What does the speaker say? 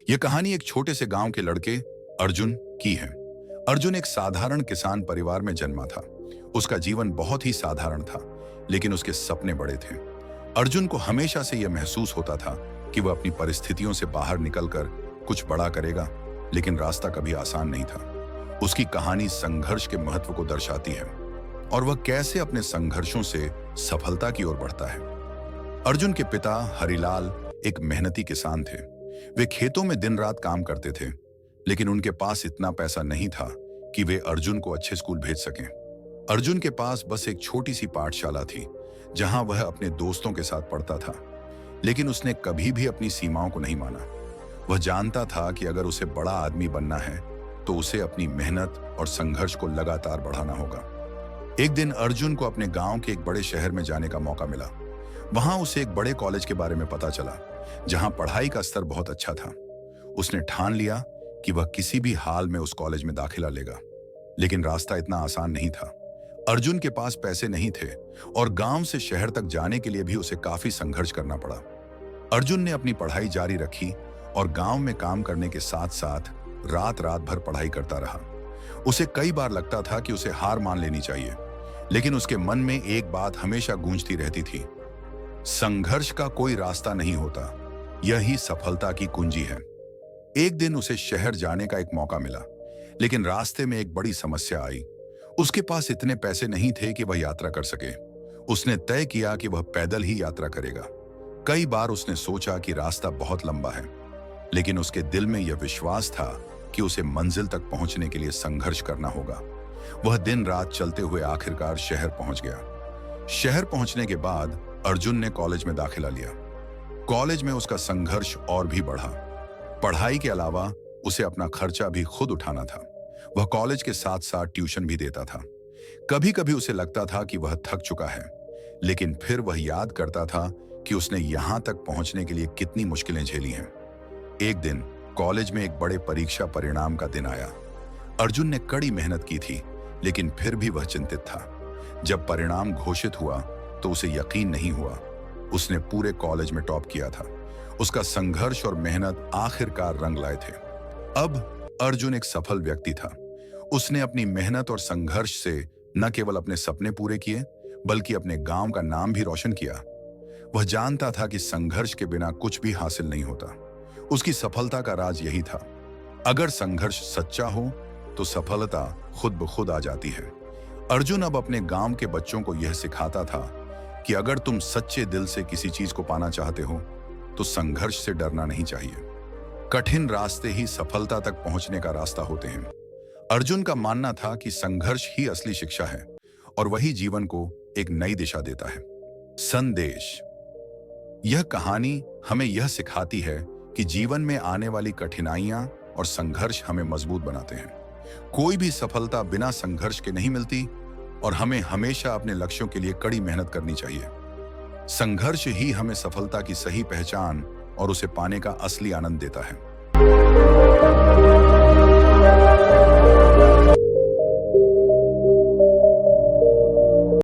यह कहानी एक छोटे से गांव के लड़के अर्जुन की है। अर्जुन एक साधारण किसान परिवार में जन्मा था। उसका जीवन बहुत ही साधारण था, लेकिन उसके सपने बड़े थे। अर्जुन को हमेशा से यह महसूस होता था कि वह अपनी परिस्थितियों से बाहर निकलकर कुछ बड़ा करेगा, लेकिन रास्ता कभी आसान नहीं था। उसकी कहानी संघर्ष के महत्व को दर्शाती है और वह कैसे अपने संघर्षों से सफलता की ओर बढ़ता है। अर्जुन के पिता हरिलाल एक मेहनती किसान थे। वे खेतों में दिन रात काम करते थे, लेकिन उनके पास इतना पैसा नहीं था कि वे अर्जुन को अच्छे स्कूल भेज सकें। अर्जुन के पास बस एक छोटी सी पाठशाला थी, जहां वह अपने दोस्तों के साथ पढ़ता था, लेकिन उसने कभी भी अपनी सीमाओं को नहीं माना। वह जानता था कि अगर उसे बड़ा आदमी बनना है तो उसे अपनी मेहनत और संघर्ष को लगातार बढ़ाना होगा। एक दिन अर्जुन को अपने गांव के एक बड़े शहर में जाने का मौका मिला। वहां उसे एक बड़े कॉलेज के बारे में पता चला, जहां पढ़ाई का स्तर बहुत अच्छा था। उसने ठान लिया कि वह किसी भी हाल में उस कॉलेज में दाखिला लेगा, लेकिन रास्ता इतना आसान नहीं था। अर्जुन के पास पैसे नहीं थे और गांव से शहर तक जाने के लिए भी उसे काफी संघर्ष करना पड़ा। अर्जुन ने अपनी पढ़ाई जारी रखी और गांव में काम करने के साथ साथ रात रात भर पढ़ाई करता रहा। उसे कई बार लगता था कि उसे हार मान लेनी चाहिए, लेकिन उसके मन में एक बात हमेशा गूंजती रहती थी, संघर्ष का कोई रास्ता नहीं होता, यही सफलता की कुंजी है। एक दिन उसे शहर जाने का एक मौका मिला, लेकिन रास्ते में एक बड़ी समस्या आई। उसके पास इतने पैसे नहीं थे कि वह यात्रा कर सके। उसने तय किया कि वह पैदल ही यात्रा करेगा। कई बार उसने सोचा कि रास्ता बहुत लंबा है, लेकिन उसके दिल में यह विश्वास था कि उसे मंजिल तक पहुंचने के लिए संघर्ष करना होगा। वह दिन रात चलते हुए आखिरकार शहर पहुंच गया। शहर पहुंचने के बाद अर्जुन ने कॉलेज में दाखिला लिया। कॉलेज में उसका संघर्ष और भी बढ़ा। पढ़ाई के अलावा उसे अपना खर्चा भी खुद उठाना था। वह कॉलेज के साथ साथ ट्यूशन भी देता था। कभी कभी उसे लगता था कि वह थक चुका है, लेकिन फिर वह याद करता था कि उसने यहां तक पहुंचने के लिए कितनी मुश्किलें झेली हैं। एक दिन कॉलेज में एक बड़े परीक्षा परिणाम का दिन आया। अर्जुन ने कड़ी मेहनत की थी, लेकिन फिर भी वह चिंतित था। जब परिणाम घोषित हुआ तो उसे यकीन नहीं हुआ। उसने पूरे कॉलेज में टॉप किया था। उसका संघर्ष और मेहनत आखिरकार रंग लाए थे। अब अर्जुन एक सफल व्यक्ति था। उसने अपनी मेहनत और संघर्ष से न केवल अपने सपने पूरे किए, बल्कि अपने गांव का नाम भी रोशन किया। वह जानता था कि संघर्ष के बिना कुछ भी हासिल नहीं होता। उसकी सफलता का राज यही था, अगर संघर्ष सच्चा हो तो सफलता खुद ब खुद आ जाती है। अर्जुन अब अपने गांव के बच्चों को यह सिखाता था कि अगर तुम सच्चे दिल से किसी चीज को पाना चाहते हो तो संघर्ष से डरना नहीं चाहिए। कठिन रास्ते ही सफलता तक पहुंचने का रास्ता होते हैं। अर्जुन का मानना था कि संघर्ष ही असली शिक्षा है और वही जीवन को एक नई दिशा देता है। संदेश: यह कहानी हमें यह सिखाती है कि जीवन में आने वाली कठिनाइयां और संघर्ष हमें मजबूत बनाते हैं। कोई भी सफलता बिना संघर्ष के नहीं मिलती और हमें हमेशा अपने लक्ष्यों के लिए कड़ी मेहनत करनी चाहिए। संघर्ष ही हमें सफलता की सही पहचान और उसे पाने का असली आनंद देता है।